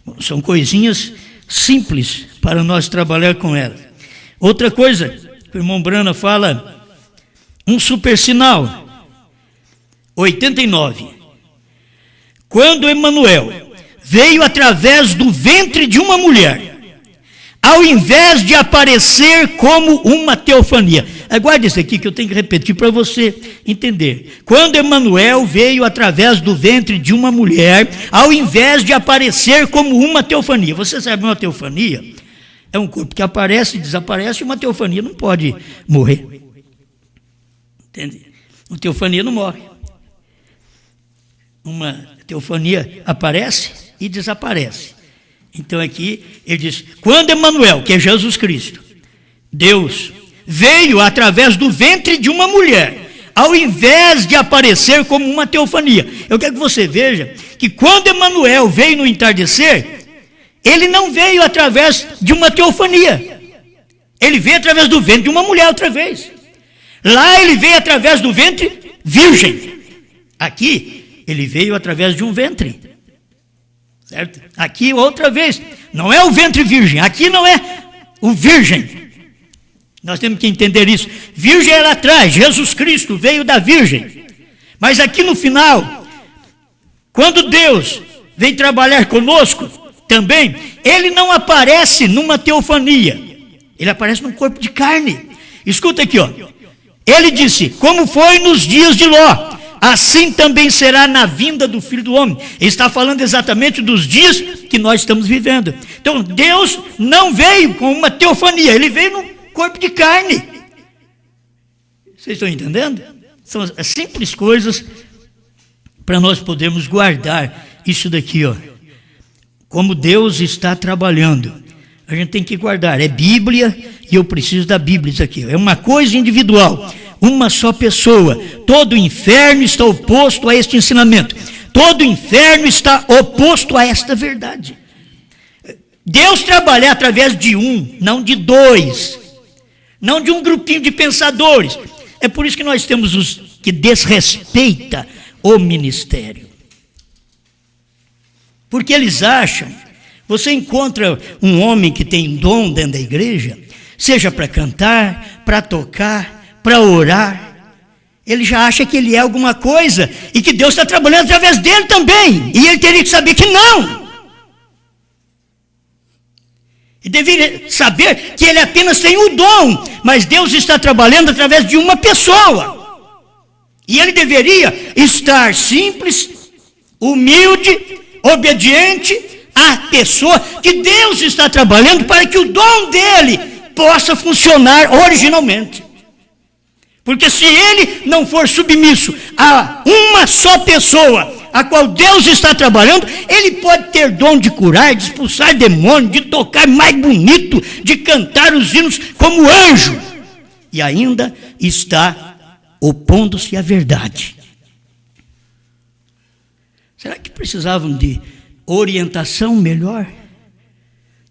Bom, são coisinhas simples para nós trabalhar com elas. Outra coisa, o irmão Brana fala, um super sinal. 89. Quando Emanuel veio através do ventre de uma mulher, ao invés de aparecer como uma teofania. Aguarde isso aqui que eu tenho que repetir para você entender. Quando Emanuel veio através do ventre de uma mulher, ao invés de aparecer como uma teofania. Você sabe, uma teofania é um corpo que aparece e desaparece, e uma teofania não pode morrer. Entende? Uma teofania não morre. Uma teofania aparece e desaparece. Então aqui ele diz, quando Emanuel, que é Jesus Cristo, Deus, veio através do ventre de uma mulher, ao invés de aparecer como uma teofania. Eu quero que você veja que quando Emanuel veio no entardecer, ele não veio através de uma teofania. Ele veio através do ventre de uma mulher outra vez. Lá ele veio através do ventre virgem. Aqui ele veio através de um ventre. Certo? Aqui outra vez, não é o ventre virgem, aqui não é o virgem. Nós temos que entender isso. Virgem é lá atrás, Jesus Cristo veio da virgem. Mas aqui no final, quando Deus vem trabalhar conosco, também, ele não aparece numa teofania, ele aparece num corpo de carne. Escuta aqui, ó. Ele disse, como foi nos dias de Ló, assim também será na vinda do Filho do Homem. Ele está falando exatamente dos dias que nós estamos vivendo. Então, Deus não veio com uma teofania, ele veio num corpo de carne. Vocês estão entendendo? São as simples coisas para nós podermos guardar isso daqui, ó. Como Deus está trabalhando. A gente tem que guardar. É Bíblia e eu preciso da Bíblia isso aqui. É uma coisa individual. Uma só pessoa. Todo inferno está oposto a este ensinamento. Todo inferno está oposto a esta verdade. Deus trabalha através de um, não de 2. Não de um grupinho de pensadores. É por isso que nós temos os que desrespeita o ministério. Porque eles acham, você encontra um homem que tem dom dentro da igreja, seja para cantar, para tocar, para orar, ele já acha que ele é alguma coisa e que Deus está trabalhando através dele também. E ele teria que saber que não. E deveria saber que ele apenas tem o dom, mas Deus está trabalhando através de uma pessoa. E ele deveria estar simples, humilde, obediente à pessoa que Deus está trabalhando para que o dom dele possa funcionar originalmente. Porque se ele não for submisso a uma só pessoa, a qual Deus está trabalhando, ele pode ter dom de curar, de expulsar demônio, de tocar mais bonito, de cantar os hinos como anjo, e ainda está opondo-se à verdade. Será que precisavam de orientação melhor?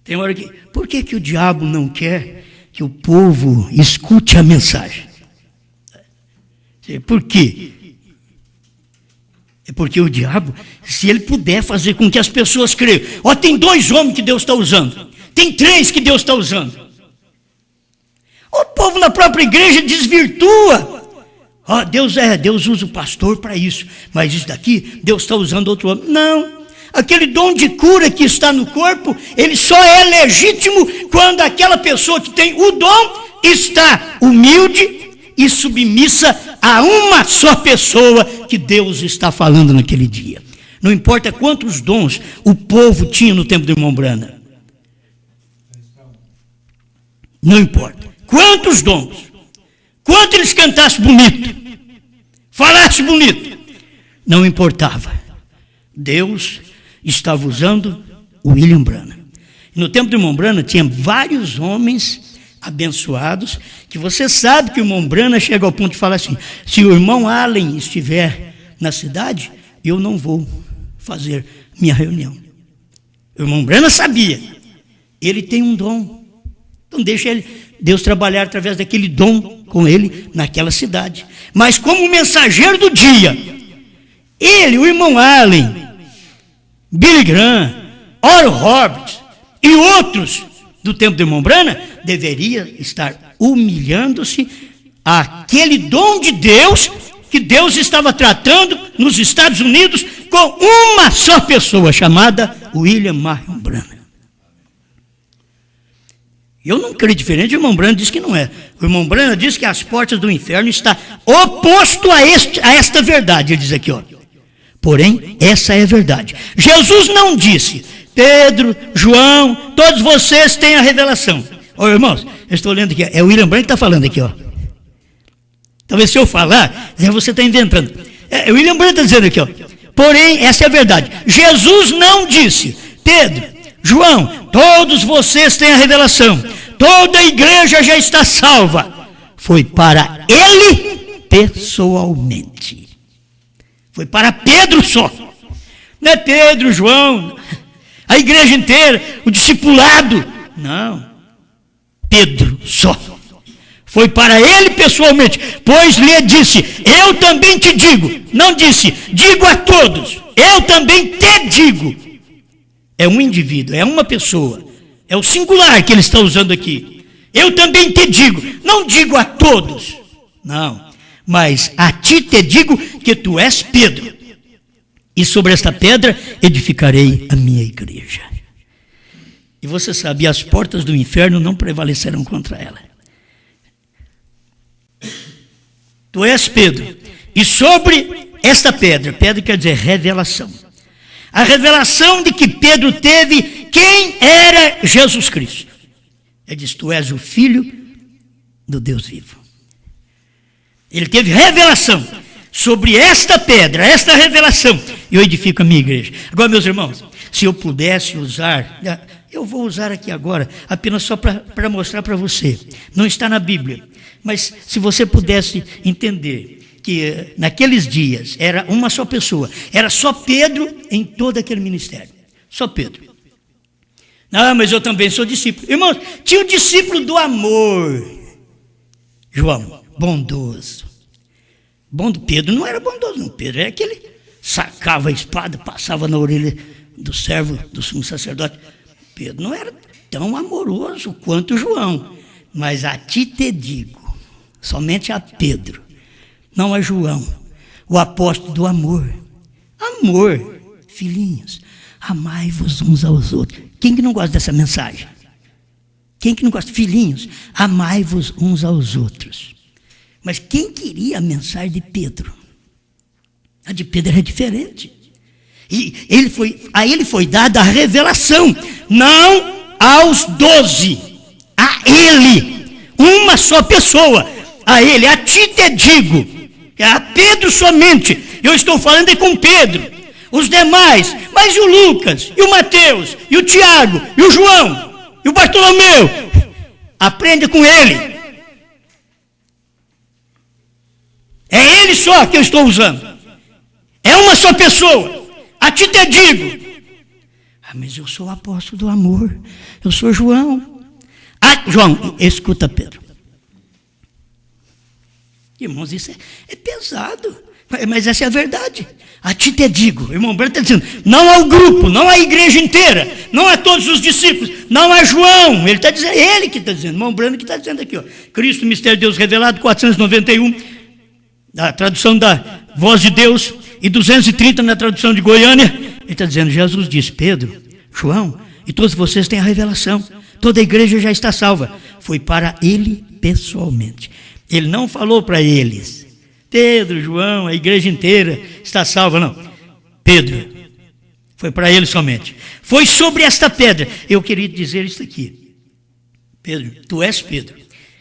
Tem hora que... Por que o diabo não quer que o povo escute a mensagem? Por quê? É porque o diabo, se ele puder fazer com que as pessoas creiam, tem 2 homens que Deus está usando, tem 3 que Deus está usando. O povo na própria igreja desvirtua. Deus usa o pastor para isso, mas isso daqui, Deus está usando outro homem. Não, aquele dom de cura que está no corpo, ele só é legítimo quando aquela pessoa que tem o dom está humilde e submissa a uma só pessoa que Deus está falando naquele dia. Não importa quantos dons o povo tinha no tempo do irmão Branham. Não importa. Quantos dons. Quanto eles cantassem bonito. Falassem bonito. Não importava. Deus estava usando o William Branham. No tempo do irmão Branham tinha vários homens abençoados, que você sabe que o irmão Branham chega ao ponto de falar assim: se o irmão Allen estiver na cidade, eu não vou fazer minha reunião. O irmão Branham sabia, ele tem um dom, então deixa Deus trabalhar através daquele dom com ele naquela cidade. Mas como mensageiro do dia, ele, o irmão Allen, Billy Graham, Oral Roberts e outros do tempo do irmão Branham, deveria estar humilhando-se àquele dom de Deus que Deus estava tratando nos Estados Unidos com uma só pessoa, chamada William Marion Branham. Eu não creio diferente, o irmão Branham diz que não é. O irmão Branham diz que as portas do inferno estão oposto a esta verdade. Ele diz aqui, porém, essa é a verdade. Jesus não disse: Pedro, João, todos vocês têm a revelação. Irmãos, eu estou lendo aqui, é o William Branham que está falando aqui, Talvez se eu falar, você está inventando. O William Branham está dizendo aqui, porém, essa é a verdade. Jesus não disse: Pedro, João, todos vocês têm a revelação. Toda a igreja já está salva. Foi para ele pessoalmente. Foi para Pedro só. Não é Pedro, João, a igreja inteira, o discipulado. Não. Pedro só. Foi para ele pessoalmente, pois lhe disse: eu também te digo. Não disse: digo a todos, eu também te digo. É um indivíduo, é uma pessoa, é o singular que ele está usando aqui. Eu também te digo, não digo a todos, não, mas a ti te digo que tu és Pedro, e sobre esta pedra edificarei a minha igreja. E você sabe, as portas do inferno não prevalecerão contra ela. Tu és Pedro, e sobre esta pedra, pedra quer dizer revelação. A revelação de que Pedro teve quem era Jesus Cristo. Ele diz: tu és o Filho do Deus vivo. Ele teve revelação sobre esta pedra, esta revelação. Eu edifico a minha igreja. Agora, meus irmãos, se eu pudesse usar, eu vou usar aqui agora, apenas só para mostrar para você. Não está na Bíblia, mas se você pudesse entender que naqueles dias era uma só pessoa, era só Pedro em todo aquele ministério, só Pedro. Não, mas eu também sou discípulo. Irmãos, tinha o discípulo do amor, João, bondoso. Pedro não era bondoso, não. Pedro era aquele, sacava a espada, passava na orelha do servo, do sumo sacerdote. Pedro não era tão amoroso quanto João, mas a ti te digo, somente a Pedro, não a João, o apóstolo do amor. Amor, filhinhos, amai-vos uns aos outros. Quem que não gosta dessa mensagem? Quem que não gosta? Filhinhos, amai-vos uns aos outros. Mas quem queria a mensagem de Pedro? A de Pedro era diferente. E a ele foi dada a revelação, não aos 12, a ele, uma só pessoa, a ele, a ti te digo, a Pedro somente. Eu estou falando com Pedro. Os demais, mas e o Lucas, e o Mateus, e o Tiago, e o João, e o Bartolomeu? Aprenda com ele. É ele só que eu estou usando. É uma só pessoa. A ti te digo. Mas eu sou o apóstolo do amor. Eu sou João. João, escuta Pedro. Irmãos, isso é pesado. Mas essa é a verdade. A ti te digo. O irmão Branco está dizendo, não ao grupo, não à igreja inteira, não a todos os discípulos, não a João. Ele está dizendo, ele que está dizendo, o irmão Branco que está dizendo aqui, ó. Cristo, mistério de Deus revelado, 491, da tradução da Voz de Deus, e 230 na tradução de Goiânia. Ele está dizendo, Jesus disse, Pedro, João, e todos vocês têm a revelação. Toda a igreja já está salva. Foi para ele pessoalmente. Ele não falou para eles, Pedro, João, a igreja inteira está salva, não. Pedro, foi para ele somente. Foi sobre esta pedra. Eu queria dizer isso aqui. Pedro, tu és Pedro.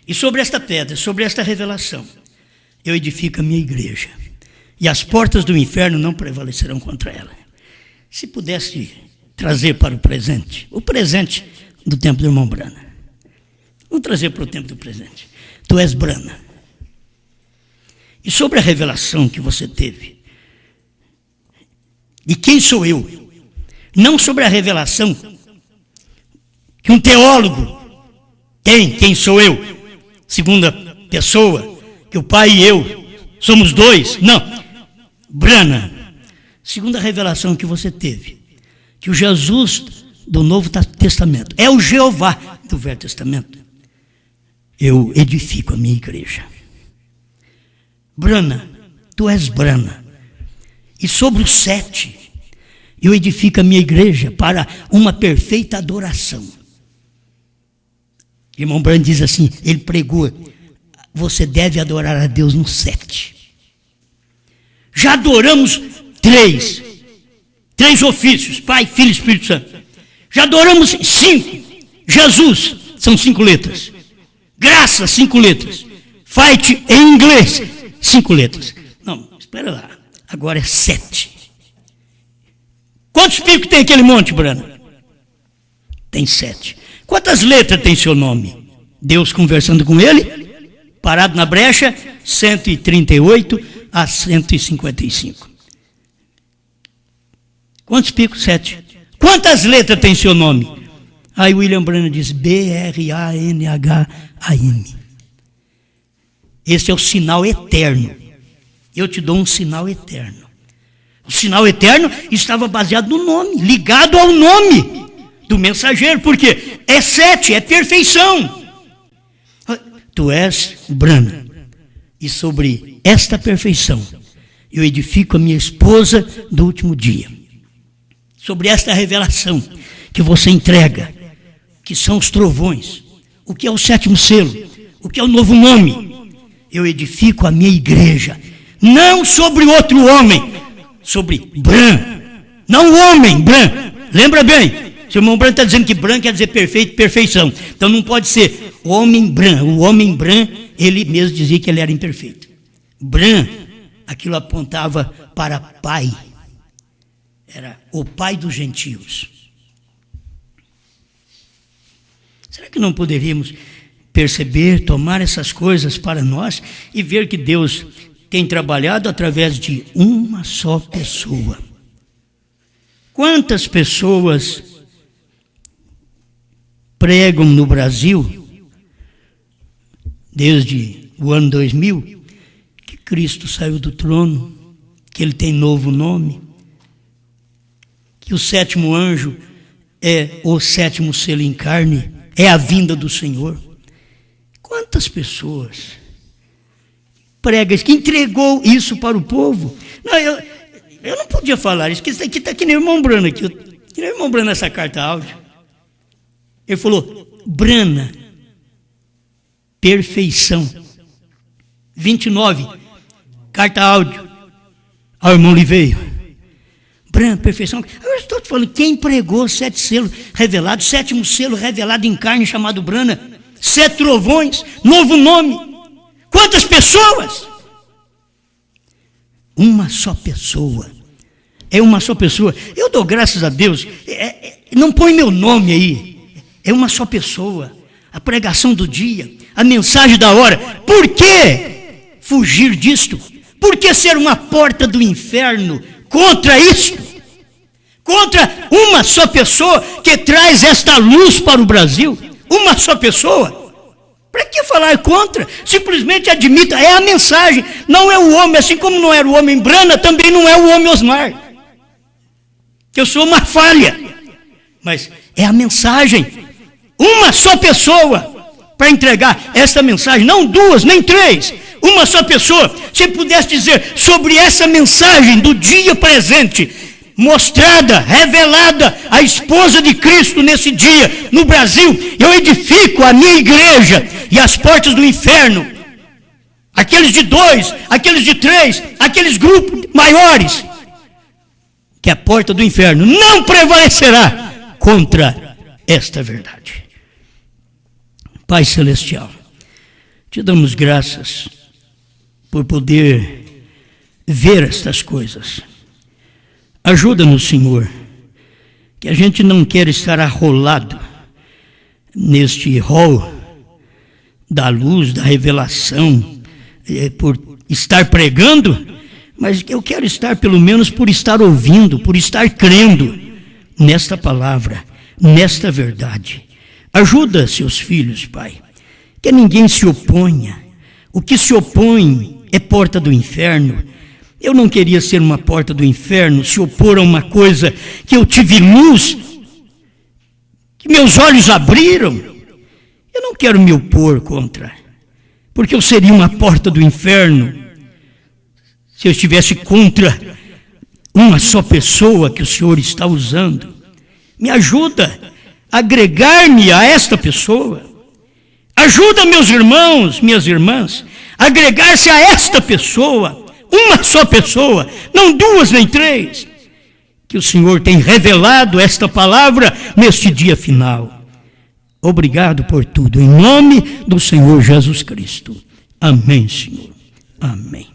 E sobre esta pedra, sobre esta revelação, eu edifico a minha igreja. E as portas do inferno não prevalecerão contra ela. Se pudesse trazer para o presente do tempo do irmão Brana. Vamos trazer para o tempo do presente. Tu és Brana. E sobre a revelação que você teve, de quem sou eu, não sobre a revelação que um teólogo tem, quem sou eu, segunda pessoa, que o pai e eu somos dois, não. Brana, segundo a revelação que você teve, que o Jesus do Novo Testamento é o Jeová do Velho Testamento, eu edifico a minha igreja. Brana, tu és Brana, e sobre os 7, eu edifico a minha igreja para uma perfeita adoração. Irmão Brana diz assim, ele pregou, você deve adorar a Deus no 7. Já adoramos 3 ofícios, Pai, Filho e Espírito Santo. Já adoramos 5, Jesus, são 5 letras. Graça, 5 letras. Fight em inglês, 5 letras. Não, espera lá, agora é 7. Quantos picos tem aquele monte, Brana? Tem 7. Quantas letras tem seu nome? Deus conversando com ele, parado na brecha, 138 a 155. Quantos picos? 7. Quantas letras tem seu nome? Aí William Branham diz, B-R-A-N-H-A-M. Esse é o sinal eterno. Eu te dou um sinal eterno. O sinal eterno estava baseado no nome, ligado ao nome do mensageiro, porque é 7, é perfeição. Tu és Brana, e sobre esta perfeição eu edifico a minha esposa do último dia. Sobre esta revelação que você entrega, que são os trovões, o que é o 7º selo, o que é o novo nome, eu edifico a minha igreja, não sobre outro homem, sobre Bran, não o homem, Bran. Lembra bem, o irmão Bran está dizendo que Bran quer dizer perfeito, perfeição. Então não pode ser homem Bran. O homem Bran, ele mesmo dizia que ele era imperfeito. Bran, aquilo apontava para pai. Era o pai dos gentios. Será que não poderíamos perceber, tomar essas coisas para nós e ver que Deus tem trabalhado através de uma só pessoa? Quantas pessoas pregam no Brasil, desde o ano 2000, que Cristo saiu do trono, que Ele tem novo nome, que o 7º anjo é o 7º selo em carne, é a vinda do Senhor. Quantas pessoas pregam isso, que entregou isso para o povo? Não, eu não podia falar isso, porque isso aqui está que nem o irmão Brana aqui, que nem o irmão Brana nessa carta áudio. Ele falou, Brana, perfeição. 29, carta áudio ao irmão Liveio. Brana, perfeição. Eu estou te falando, quem pregou 7 selos revelados, 7º selo revelado em carne, chamado Brana, 7 trovões, novo nome. Quantas pessoas? Uma só pessoa é uma só pessoa. Eu dou graças a Deus, não põe meu nome aí, é uma só pessoa. A pregação do dia, a mensagem da hora. Por que fugir disto? Por que ser uma porta do inferno contra isto? Contra uma só pessoa que traz esta luz para o Brasil? Uma só pessoa? Para que falar contra? Simplesmente admita, é a mensagem. Não é o homem, assim como não era o homem Brana, também não é o homem Osmar. Que eu sou uma falha. Mas é a mensagem. Uma só pessoa para entregar esta mensagem. Não duas, nem três. Uma só pessoa. Se pudesse dizer sobre essa mensagem do dia presente, mostrada, revelada, a esposa de Cristo nesse dia, no Brasil, eu edifico a minha igreja e as portas do inferno, aqueles de 2, aqueles de 3, aqueles grupos maiores, que a porta do inferno não prevalecerá contra esta verdade. Pai Celestial, te damos graças por poder ver estas coisas. Ajuda-nos, Senhor, que a gente não quer estar arrolado neste rol da luz, da revelação, por estar pregando, mas eu quero estar pelo menos por estar ouvindo, por estar crendo nesta palavra, nesta verdade. Ajuda seus filhos, Pai, que ninguém se oponha. O que se opõe é porta do inferno. Eu não queria ser uma porta do inferno, se opor a uma coisa que eu tive luz, que meus olhos abriram. Eu não quero me opor contra, porque eu seria uma porta do inferno se eu estivesse contra uma só pessoa que o Senhor está usando. Me ajuda a agregar-me a esta pessoa. Ajuda meus irmãos, minhas irmãs, a agregar-se a esta pessoa. Uma só pessoa, não duas nem três, que o Senhor tem revelado esta palavra neste dia final. Obrigado por tudo, em nome do Senhor Jesus Cristo. Amém, Senhor. Amém.